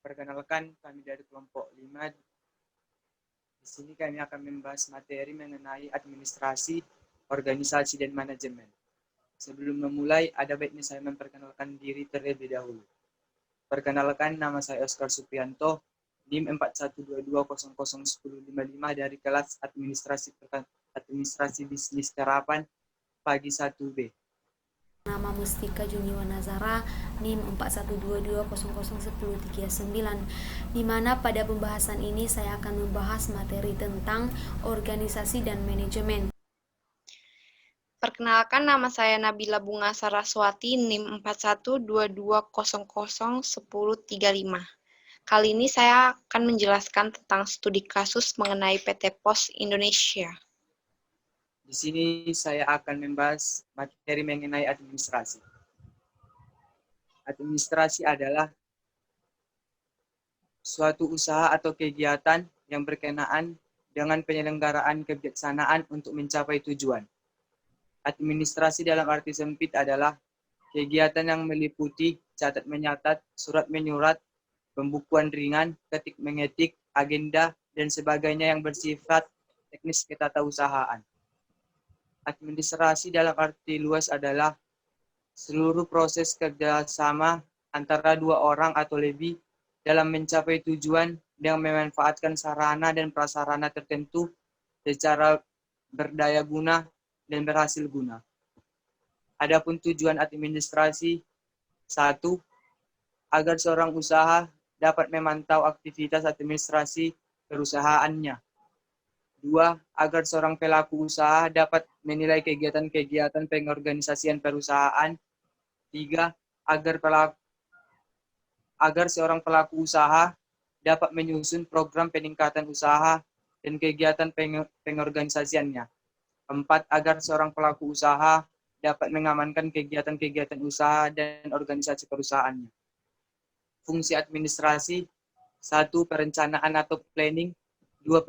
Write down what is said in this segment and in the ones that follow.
Perkenalkan, kami dari kelompok 5. Di sini kami akan membahas materi mengenai administrasi, organisasi, dan manajemen. Sebelum memulai, ada baiknya saya memperkenalkan diri terlebih dahulu. Perkenalkan, nama saya Oskar Suprianto, NIM 4122001055 dari kelas Administrasi Bisnis Terapan Pagi 1B. Nama Mustika Juniwa Nazara, NIM 4122001039, di mana pada pembahasan ini saya akan membahas materi tentang organisasi dan manajemen. Perkenalkan, nama saya Nabila Bunga Saraswati, NIM 4122001035. Kali ini saya akan menjelaskan tentang studi kasus mengenai PT Pos Indonesia. Di sini saya akan membahas materi mengenai administrasi. Administrasi adalah suatu usaha atau kegiatan yang berkenaan dengan penyelenggaraan kebijaksanaan untuk mencapai tujuan. Administrasi dalam arti sempit adalah kegiatan yang meliputi catat menyatat, surat menyurat, pembukuan ringan, ketik mengetik, agenda, dan sebagainya yang bersifat teknis ketatausahaan. Administrasi dalam arti luas adalah seluruh proses kerjasama antara dua orang atau lebih dalam mencapai tujuan dengan memanfaatkan sarana dan prasarana tertentu secara berdaya guna dan berhasil guna. Adapun tujuan administrasi: 1. Agar seorang usaha dapat memantau aktivitas administrasi perusahaannya. 2. Agar seorang pelaku usaha dapat menilai kegiatan-kegiatan pengorganisasian perusahaan. 3. Agar seorang pelaku usaha dapat menyusun program peningkatan usaha dan kegiatan pengorganisasiannya. 4. Agar seorang pelaku usaha dapat mengamankan kegiatan-kegiatan usaha dan organisasi perusahaannya. Fungsi administrasi: 1. Perencanaan atau planning. 2.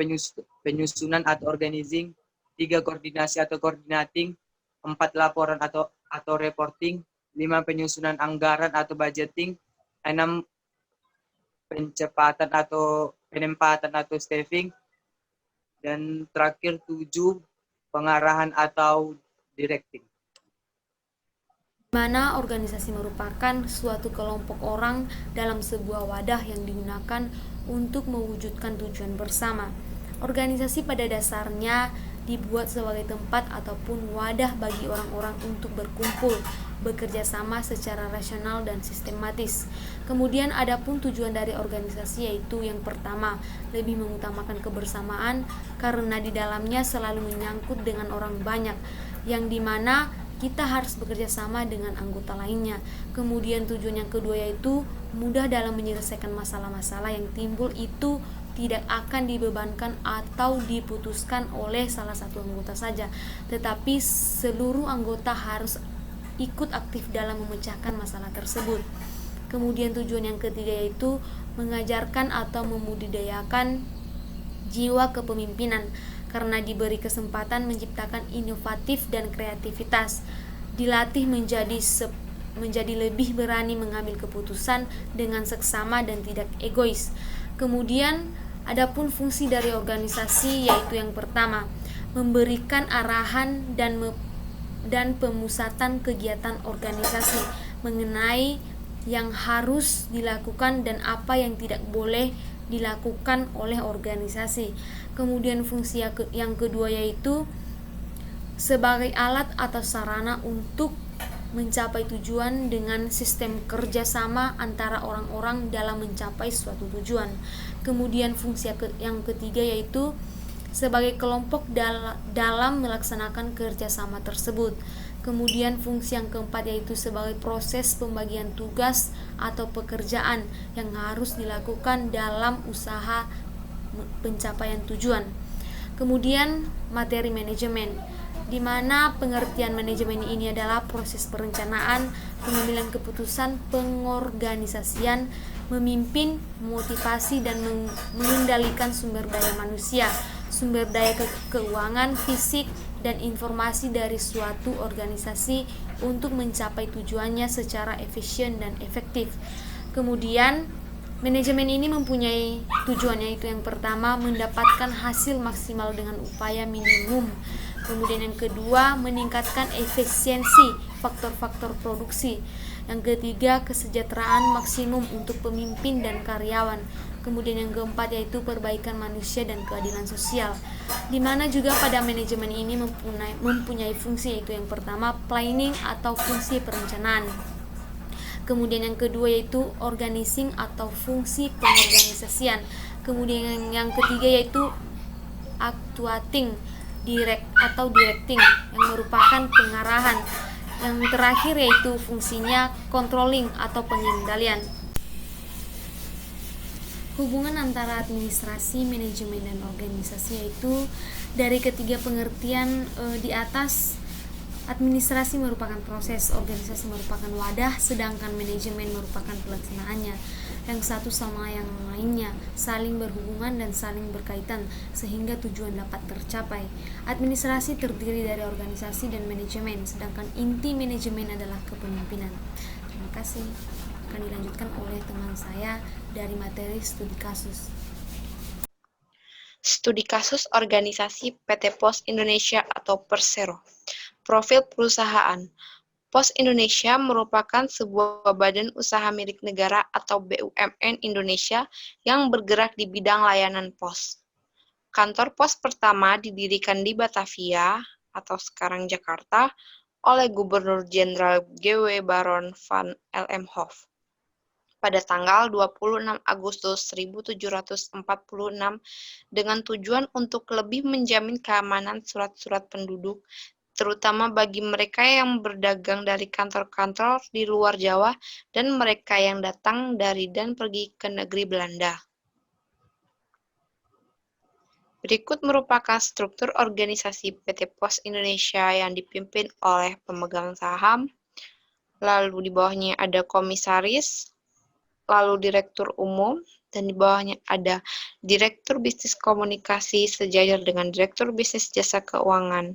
Penyusunan atau organizing. 3. Koordinasi atau coordinating. 4. Laporan atau reporting. 5. Penyusunan anggaran atau budgeting. 6. Penempatan atau staffing. Dan terakhir 7. Pengarahan atau directing. Mana organisasi merupakan suatu kelompok orang dalam sebuah wadah yang digunakan untuk mewujudkan tujuan bersama. Organisasi pada dasarnya dibuat sebagai tempat ataupun wadah bagi orang-orang untuk berkumpul, bekerja sama secara rasional dan sistematis. Kemudian adapun tujuan dari organisasi yaitu yang pertama, lebih mengutamakan kebersamaan karena di dalamnya selalu menyangkut dengan orang banyak, yang dimana kita harus bekerja sama dengan anggota lainnya. Kemudian tujuan yang kedua yaitu mudah dalam menyelesaikan masalah-masalah yang timbul itu tidak akan dibebankan atau diputuskan oleh salah satu anggota saja, tetapi seluruh anggota harus ikut aktif dalam memecahkan masalah tersebut. Kemudian tujuan yang ketiga yaitu mengajarkan atau membudidayakan jiwa kepemimpinan karena diberi kesempatan menciptakan inovatif dan kreativitas, dilatih menjadi lebih berani mengambil keputusan dengan seksama dan tidak egois. Kemudian adapun fungsi dari organisasi yaitu yang pertama, memberikan arahan dan pemusatan kegiatan organisasi mengenai yang harus dilakukan dan apa yang tidak boleh dilakukan oleh organisasi. Kemudian fungsi yang kedua yaitu sebagai alat atau sarana untuk mencapai tujuan dengan sistem kerjasama antara orang-orang dalam mencapai suatu tujuan. Kemudian fungsi yang ketiga yaitu sebagai kelompok dalam melaksanakan kerjasama tersebut. Kemudian fungsi yang keempat yaitu sebagai proses pembagian tugas atau pekerjaan yang harus dilakukan dalam usaha pencapaian tujuan. Kemudian materi manajemen, di mana pengertian manajemen ini adalah proses perencanaan, pengambilan keputusan, pengorganisasian, memimpin, motivasi, dan mengendalikan sumber daya manusia, sumber daya keuangan, fisik, dan informasi dari suatu organisasi untuk mencapai tujuannya secara efisien dan efektif. Kemudian Manajemen ini mempunyai tujuan, yaitu yang pertama mendapatkan hasil maksimal dengan upaya minimum. Kemudian yang kedua meningkatkan efisiensi faktor-faktor produksi. Yang ketiga kesejahteraan maksimum untuk pemimpin dan karyawan. Kemudian yang keempat yaitu perbaikan manusia dan keadilan sosial. Di mana juga pada manajemen ini mempunyai fungsi, yaitu yang pertama planning atau fungsi perencanaan. Kemudian yang kedua yaitu organizing atau fungsi pengorganisasian. Kemudian yang ketiga yaitu actuating atau directing yang merupakan pengarahan. Yang terakhir yaitu fungsinya controlling atau pengendalian. Hubungan antara administrasi, manajemen, dan organisasi yaitu dari ketiga pengertian di atas. Administrasi merupakan proses, organisasi merupakan wadah, sedangkan manajemen merupakan pelaksanaannya. Yang satu sama yang lainnya saling berhubungan dan saling berkaitan sehingga tujuan dapat tercapai. Administrasi terdiri dari organisasi dan manajemen, sedangkan inti manajemen adalah kepemimpinan. Terima kasih. Akan dilanjutkan oleh teman saya dari materi studi kasus. Studi kasus organisasi PT Pos Indonesia atau Persero. Profil perusahaan. Pos Indonesia merupakan sebuah badan usaha milik negara atau BUMN Indonesia yang bergerak di bidang layanan pos. Kantor pos pertama didirikan di Batavia atau sekarang Jakarta oleh Gubernur Jenderal G.W. Baron van Elmhorst pada tanggal 26 Agustus 1746 dengan tujuan untuk lebih menjamin keamanan surat-surat penduduk, terutama bagi mereka yang berdagang dari kantor-kantor di luar Jawa dan mereka yang datang dari dan pergi ke negeri Belanda. Berikut merupakan struktur organisasi PT Pos Indonesia yang dipimpin oleh pemegang saham, lalu di bawahnya ada komisaris, lalu direktur umum, dan di bawahnya ada direktur bisnis komunikasi sejajar dengan direktur bisnis jasa keuangan.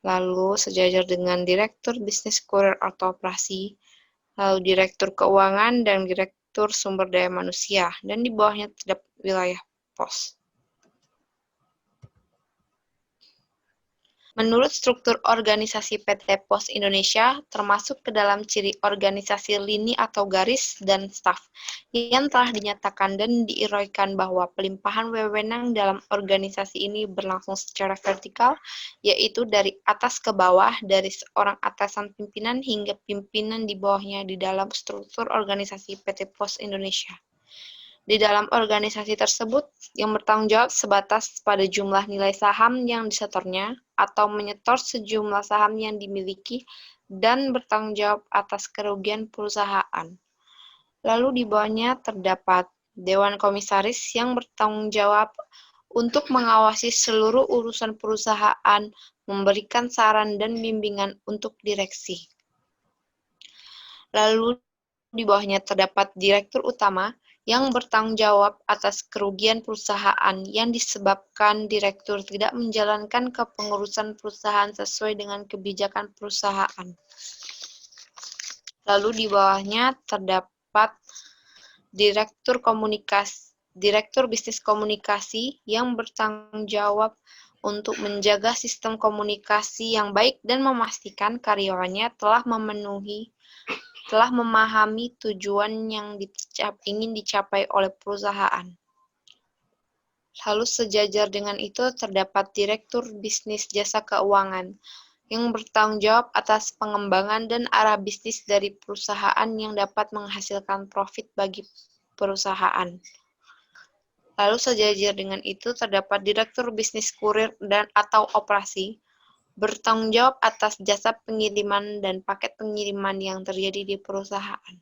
Lalu sejajar dengan direktur bisnis kurir atau operasi, lalu direktur keuangan dan direktur sumber daya manusia, dan di bawahnya terdapat wilayah pos. Menurut struktur organisasi PT Pos Indonesia, termasuk ke dalam ciri organisasi lini atau garis dan staf, yang telah dinyatakan dan diuraikan bahwa pelimpahan wewenang dalam organisasi ini berlangsung secara vertikal, yaitu dari atas ke bawah, dari seorang atasan pimpinan hingga pimpinan di bawahnya di dalam struktur organisasi PT Pos Indonesia. Di dalam organisasi tersebut, yang bertanggung jawab sebatas pada jumlah nilai saham yang disetornya atau menyetor sejumlah saham yang dimiliki dan bertanggung jawab atas kerugian perusahaan. Lalu di bawahnya terdapat Dewan Komisaris yang bertanggung jawab untuk mengawasi seluruh urusan perusahaan, memberikan saran dan bimbingan untuk direksi. Lalu di bawahnya terdapat Direktur Utama yang bertanggung jawab atas kerugian perusahaan yang disebabkan direktur tidak menjalankan kepengurusan perusahaan sesuai dengan kebijakan perusahaan. Lalu di bawahnya terdapat Direktur Bisnis Komunikasi yang bertanggung jawab untuk menjaga sistem komunikasi yang baik dan memastikan karyawannya telah memahami tujuan yang ingin dicapai oleh perusahaan. Lalu sejajar dengan itu terdapat Direktur Bisnis Jasa Keuangan yang bertanggung jawab atas pengembangan dan arah bisnis dari perusahaan yang dapat menghasilkan profit bagi perusahaan. Lalu sejajar dengan itu terdapat Direktur Bisnis Kurir dan atau Operasi bertanggung jawab atas jasa pengiriman dan paket pengiriman yang terjadi di perusahaan.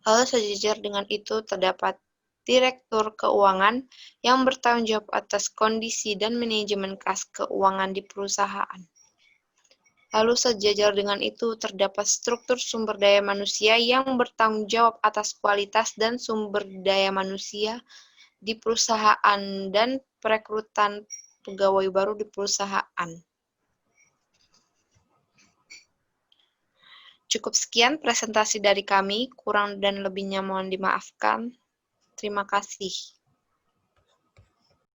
Lalu sejajar dengan itu terdapat Direktur Keuangan yang bertanggung jawab atas kondisi dan manajemen kas keuangan di perusahaan. Lalu sejajar dengan itu terdapat struktur sumber daya manusia yang bertanggung jawab atas kualitas dan sumber daya manusia di perusahaan dan perekrutan pegawai baru di perusahaan. Cukup sekian presentasi dari kami, kurang dan lebihnya mohon dimaafkan. Terima kasih.